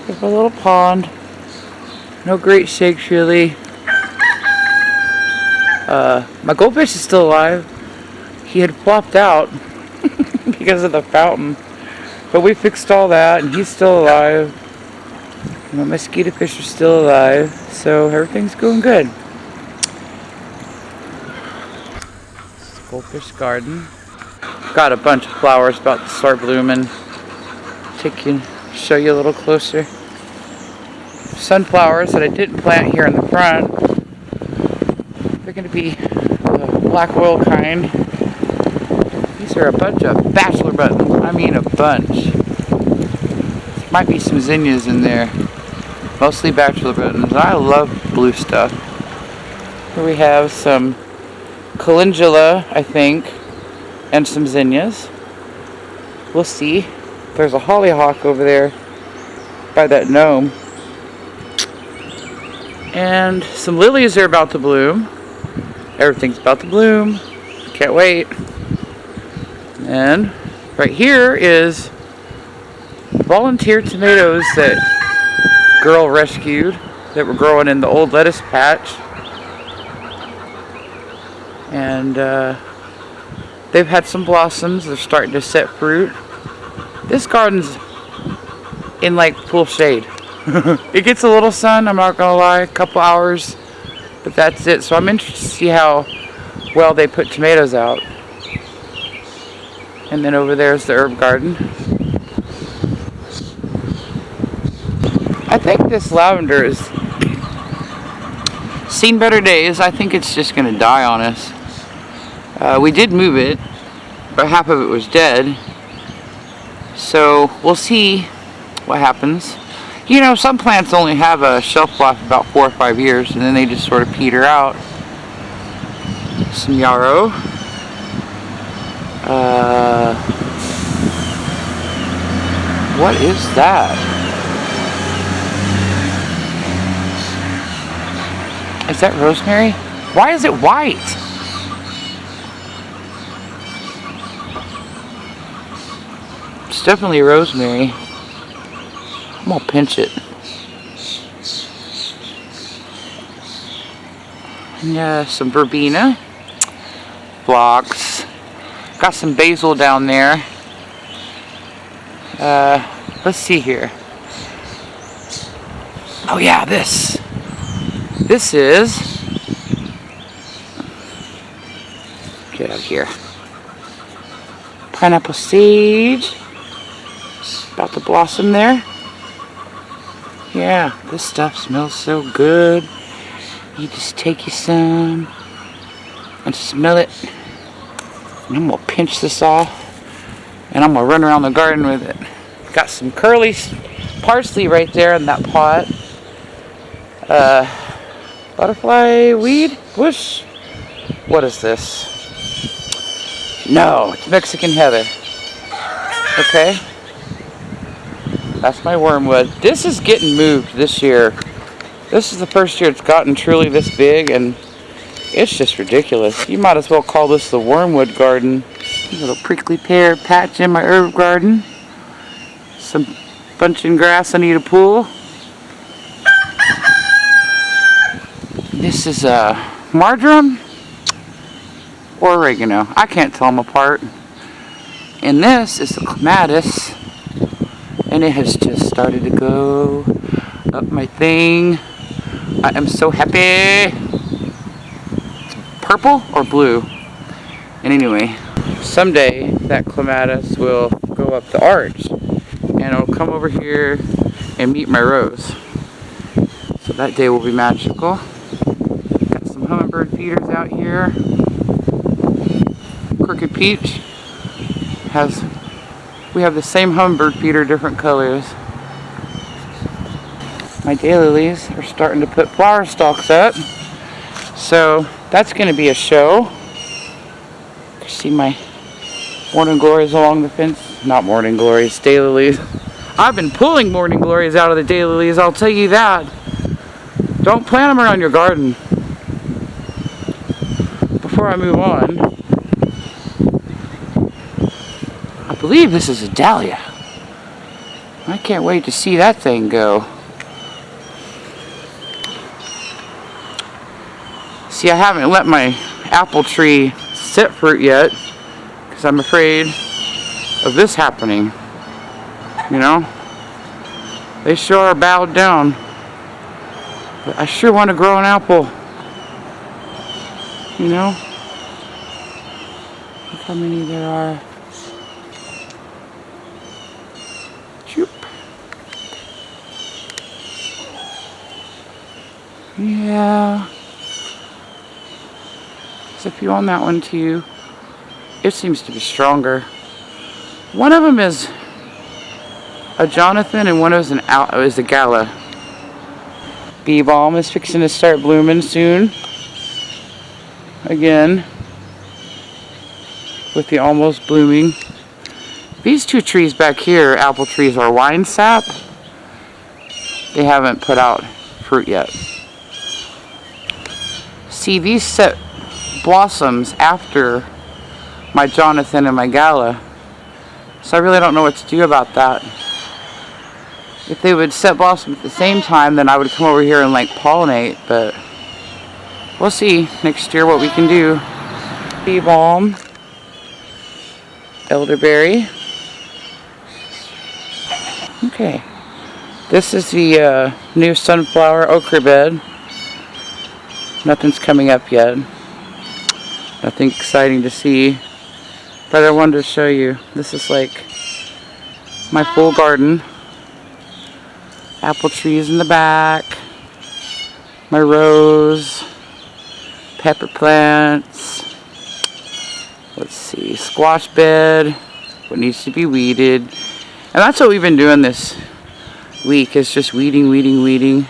We have a little pond. No great shakes really. My goldfish is still alive. He had flopped out because of the fountain. But we fixed all that and he's still alive. My mosquito fish are still alive. So everything's going good. Goldfish garden. Got a bunch of flowers about to start blooming. Show you a little closer. Sunflowers that I didn't plant here in the front. They're going to be the black oil kind. These are a bunch of bachelor buttons. I mean a bunch. Might be some zinnias in there. Mostly bachelor buttons. I love blue stuff. Here we have some calendula, I think, and some zinnias. We'll see. There's a hollyhock over there by that gnome. And some lilies are about to bloom. Everything's about to bloom. Can't wait. And right here is volunteer tomatoes that girl rescued that were growing in the old lettuce patch. And they've had some blossoms. They're starting to set fruit. This garden's in like full shade. It gets a little sun, I'm not gonna lie, a couple hours, but that's it. So I'm interested to see how well they put tomatoes out. And then over there's the herb garden. I think this lavender has seen better days. I think it's just gonna die on us. We did move it, but half of it was dead. So we'll see what happens. You know, some plants only have a shelf life about 4 or 5 years, and then they just sort of peter out. Some yarrow. What is that? Is that rosemary? Why is it white? It's definitely rosemary. I'm gonna pinch it. Yeah, some verbena. Phlox. Got some basil down there. Let's see here. Oh yeah, this. This is... Get out of here. Pineapple sage. About to blossom there. Yeah, this stuff smells so good. You just take you some and smell it. And I'm gonna pinch this off and I'm gonna run around the garden with it. Got some curly parsley right there in that pot. Butterfly weed bush. What is this? No, it's Mexican heather. Okay. That's my wormwood. This is getting moved this year. This is the first year it's gotten truly this big, and it's just ridiculous. You might as well call this the wormwood garden. A little prickly pear patch in my herb garden. Some bunching grass I need to pull. This is marjoram or oregano. I can't tell them apart. And this is the clematis. And it has just started to go up my thing. I am so happy. Purple or blue? And anyway, someday that clematis will go up the arch. And it'll come over here and meet my rose. So that day will be magical. Got some hummingbird feeders out here. Crooked Peach has... We have the same hummingbird feeder, different colors. My daylilies are starting to put flower stalks up. So that's going to be a show. You see my morning glories along the fence. Not morning glories, daylilies. I've been pulling morning glories out of the daylilies, I'll tell you that. Don't plant them around your garden. Before I move on, I believe this is a dahlia. I can't wait to see that thing go. See, I haven't let my apple tree set fruit yet because I'm afraid of this happening. You know? They sure are bowed down. But I sure want to grow an apple. You know? Look how many there are. Choop. Yeah. There's a few on that one too. It seems to be stronger. One of them is a Jonathan and one is a Gala. Bee balm is fixing to start blooming soon. Again. With the almost blooming. These two trees back here, apple trees, are wine sap. They haven't put out fruit yet. See, these set blossoms after my Jonathan and my Gala. So I really don't know what to do about that. If they would set blossom at the same time, then I would come over here and like pollinate, but we'll see next year what we can do. Bee balm, elderberry. Okay, this is the new sunflower okra bed. Nothing's coming up yet. Nothing exciting to see, but I wanted to show you. This is like my full garden. Apple trees in the back, my rose, pepper plants, let's see, squash bed, what needs to be weeded. And that's what we've been doing this week, is just weeding.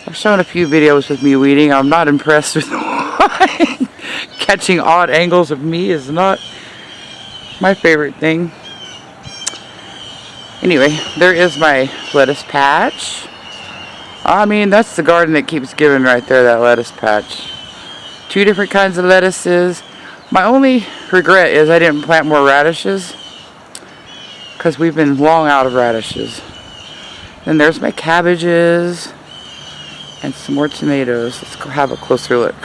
I've shown a few videos with me weeding. I'm not impressed with one. Catching odd angles of me is not my favorite thing. Anyway, there is my lettuce patch. I mean, that's the garden that keeps giving right there, that lettuce patch. 2 different kinds of lettuces. My only regret is I didn't plant more radishes, because we've been long out of radishes. Then there's my cabbages and some more tomatoes. Let's go have a closer look.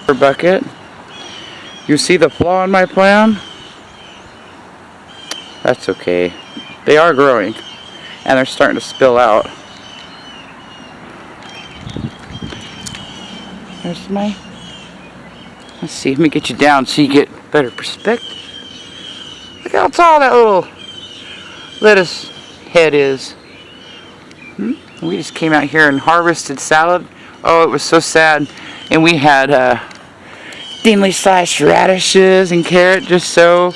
For bucket. You see the flaw in my plan? That's okay. They are growing, and they're starting to spill out. There's my... Let's see, let me get you down so you get better perspective. Look how tall that little lettuce head is. We just came out here and harvested salad. Oh, it was so sad. And we had thinly sliced radishes and carrot, just so...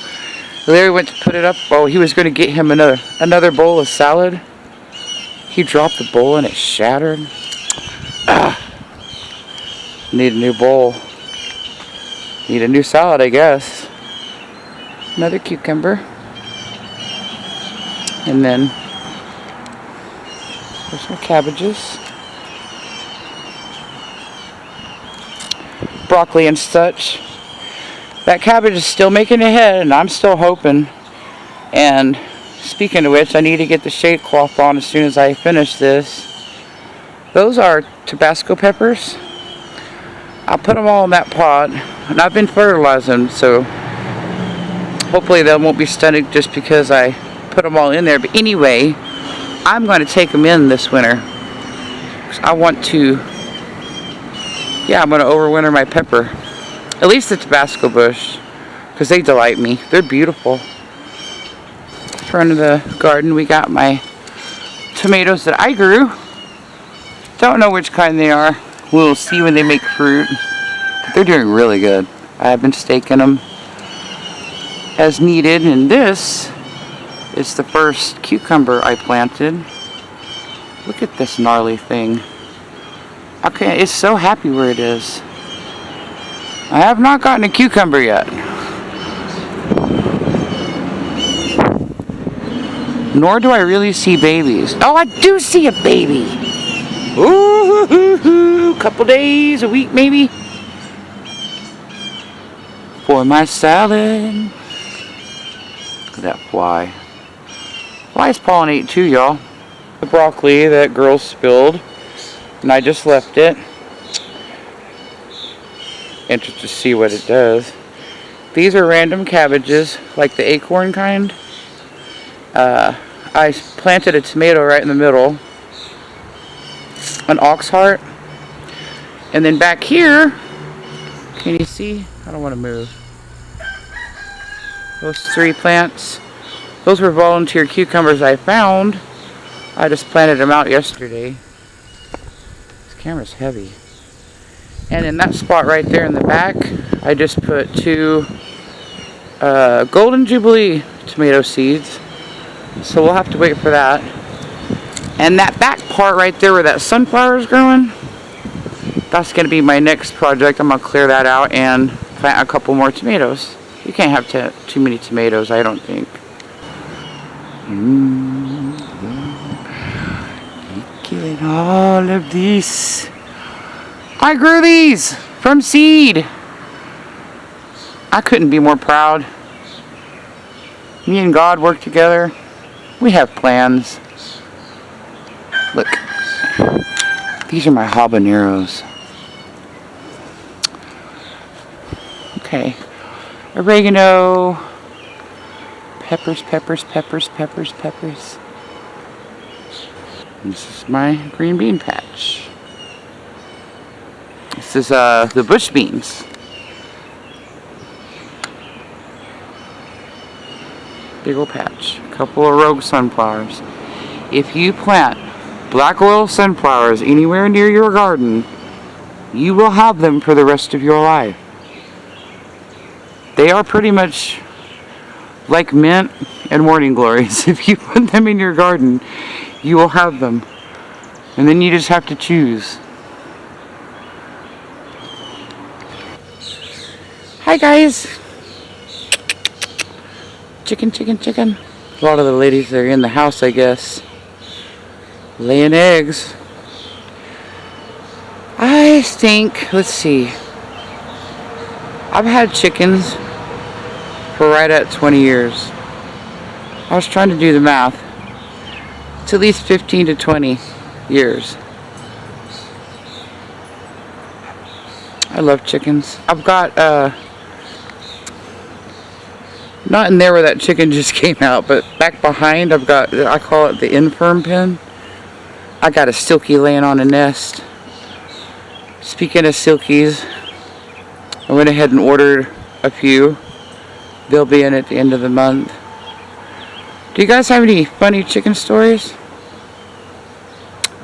Larry went to put it up. Oh, he was going to get him another bowl of salad. He dropped the bowl and it shattered. Need a new bowl. Need a new salad, I guess. Another cucumber. And then there's my cabbages. Broccoli and such. That cabbage is still making a head, and I'm still hoping. And speaking of which, I need to get the shade cloth on as soon as I finish this. Those are Tabasco peppers. I'll put them all in that pot, and I've been fertilizing them, so hopefully they won't be stunted just because I put them all in there. But anyway, I'm going to take them in this winter. I want to, I'm going to overwinter my pepper. At least the Tabasco bush, because they delight me. They're beautiful. Front of the garden, we got my tomatoes that I grew. Don't know which kind they are. We'll see when they make fruit. But they're doing really good. I have been staking them as needed. And this is the first cucumber I planted. Look at this gnarly thing. Okay, it's so happy where it is. I have not gotten a cucumber yet. Nor do I really see babies. Oh, I do see a baby. Ooh, couple days, a week maybe. For my salad. Look at that fly. Flies pollinate too, y'all. The broccoli that girl spilled, and I just left it. Interested to see what it does. These are random cabbages, like the acorn kind. I planted a tomato right in the middle, an ox heart, and then back here, can you see? I don't want to move. Those 3 plants, those were volunteer cucumbers I found. I just planted them out yesterday. This camera's heavy. And in that spot right there in the back, I just put 2 Golden Jubilee tomato seeds. So we'll have to wait for that. And that back part right there where that sunflower is growing, that's going to be my next project. I'm going to clear that out and plant a couple more tomatoes. You can't have too many tomatoes, I don't think. Killing all of these. I grew these from seed. I couldn't be more proud. Me and God work together. We have plans. Look, these are my habaneros. Okay, oregano, peppers. This is my green bean patch. This is the bush beans. Big old patch. A couple of rogue sunflowers. If you plant black oil sunflowers anywhere near your garden, you will have them for the rest of your life. They are pretty much like mint and morning glories. If you put them in your garden, you will have them. And then you just have to choose. Hi guys. Chicken. A lot of the ladies are in the house, I guess, laying eggs. I think, let's see, I've had chickens for right at 20 years. I was trying to do the math. It's at least 15 to 20 years. I love chickens. I've got, not in there where that chicken just came out, but back behind I've got, I call it the infirm pen. I got a silkie laying on a nest. Speaking of silkies, I went ahead and ordered a few. They'll be in at the end of the month. Do you guys have any funny chicken stories?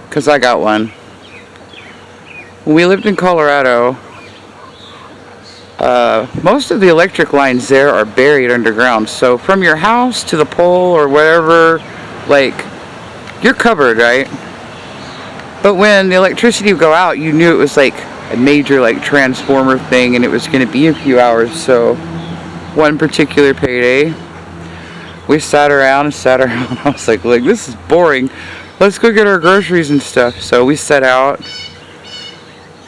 Because I got one. When we lived in Colorado, most of the electric lines there are buried underground. So from your house to the pole or whatever, like, you're covered, right? But when the electricity would go out, you knew it was like a major like transformer thing and it was going to be a few hours. So one particular payday, we sat around. I was like, look, this is boring. Let's go get our groceries and stuff. So we set out.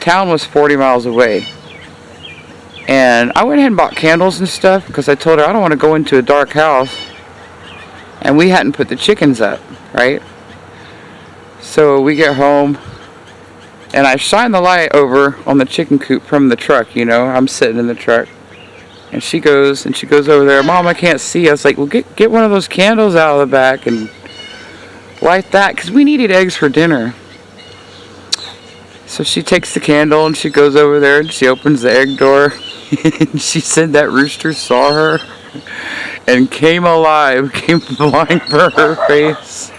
Town was 40 miles away. And I went ahead and bought candles and stuff because I told her I don't want to go into a dark house. And we hadn't put the chickens up, right? So we get home and I shine the light over on the chicken coop from the truck, you know. I'm sitting in the truck. And she goes over there, Mom, I can't see. I was like, well, get one of those candles out of the back and light that because we needed eggs for dinner. So she takes the candle and she goes over there and she opens the egg door. And she said that rooster saw her and came alive, came flying for her face.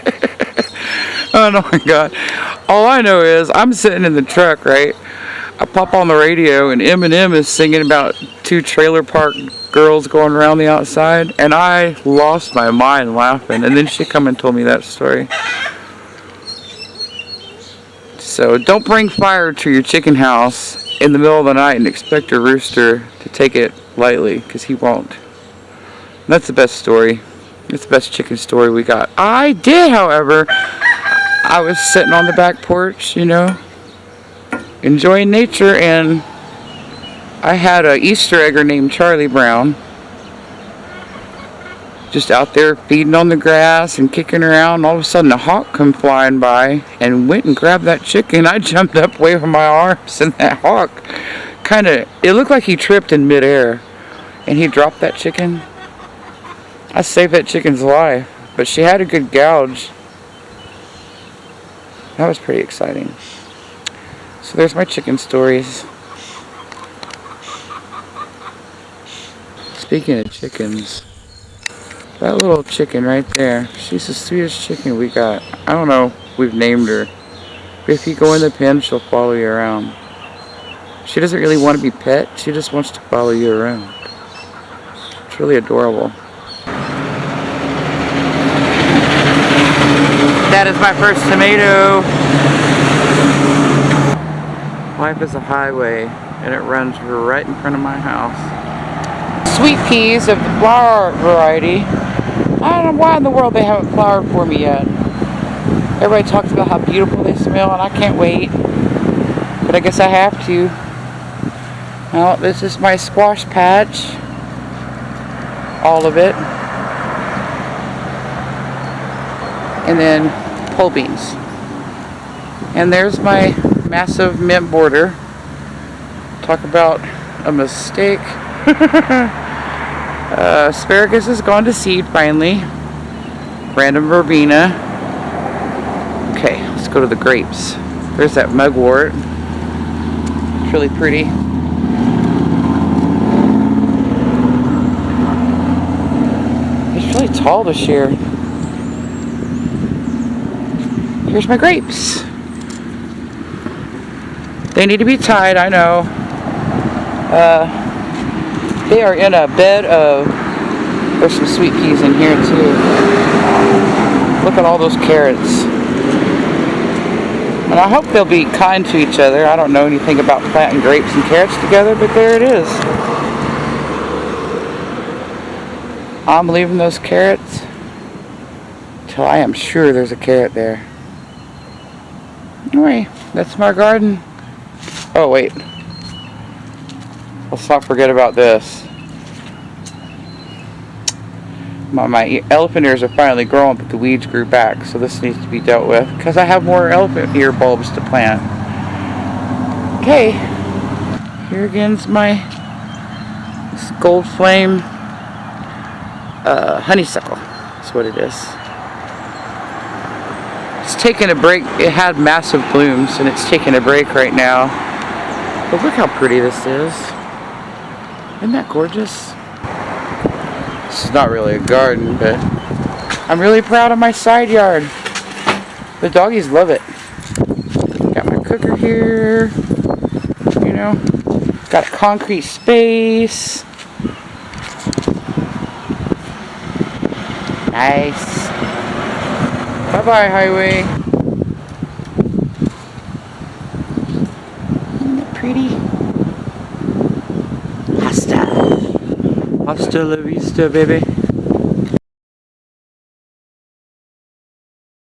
Oh my God. All I know is I'm sitting in the truck, right? I pop on the radio and Eminem is singing about 2 trailer park girls going around the outside. And I lost my mind laughing. And then she come and told me that story. So don't bring fire to your chicken house in the middle of the night and expect a rooster to take it lightly, because he won't. And that's the best story. It's the best chicken story we got. I did, however, I was sitting on the back porch, you know, enjoying nature, and I had an Easter egger named Charlie Brown. just out there feeding on the grass and kicking around. All of a sudden a hawk come flying by and went and grabbed that chicken. I jumped up, waving my arms, and that hawk it looked like he tripped in midair and he dropped that chicken. I saved that chicken's life, but she had a good gouge. That was pretty exciting. So there's my chicken stories. Speaking of chickens, that little chicken right there, she's the sweetest chicken we got. I don't know if we've named her, but if you go in the pen, she'll follow you around. She doesn't really want to be pet, she just wants to follow you around. It's really adorable. That is my first tomato. Life is a highway, and it runs right in front of my house. Sweet peas of the flower variety. I don't know why in the world they haven't flowered for me yet. Everybody talks about how beautiful they smell, and I can't wait. But I guess I have to. Well, this is my squash patch. All of it. And then pole beans. And there's my massive mint border. Talk about a mistake. Asparagus has gone to seed finally. Random verbena. Okay, let's go to the grapes. There's that mugwort. It's really pretty. It's really tall this year. Here's my grapes. They need to be tied, I know. They are in a bed of... There's some sweet peas in here too. Look at all those carrots. And I hope they'll be kind to each other. I don't know anything about planting grapes and carrots together, but there it is. I'm leaving those carrots till I am sure there's a carrot there. Anyway, that's my garden. Oh wait, let's not forget about this. My elephant ears are finally growing, but the weeds grew back, so this needs to be dealt with because I have more elephant ear bulbs to plant. Okay, here again's my gold flame honeysuckle. That's what it is. It's taking a break. It had massive blooms and it's taking a break right now. But look how pretty this is. Isn't that gorgeous? This is not really a garden, but I'm really proud of my side yard. The doggies love it. Got my cooker here. You know, got a concrete space. Nice. Bye-bye, highway. Isn't that pretty? Hasta la vista, baby.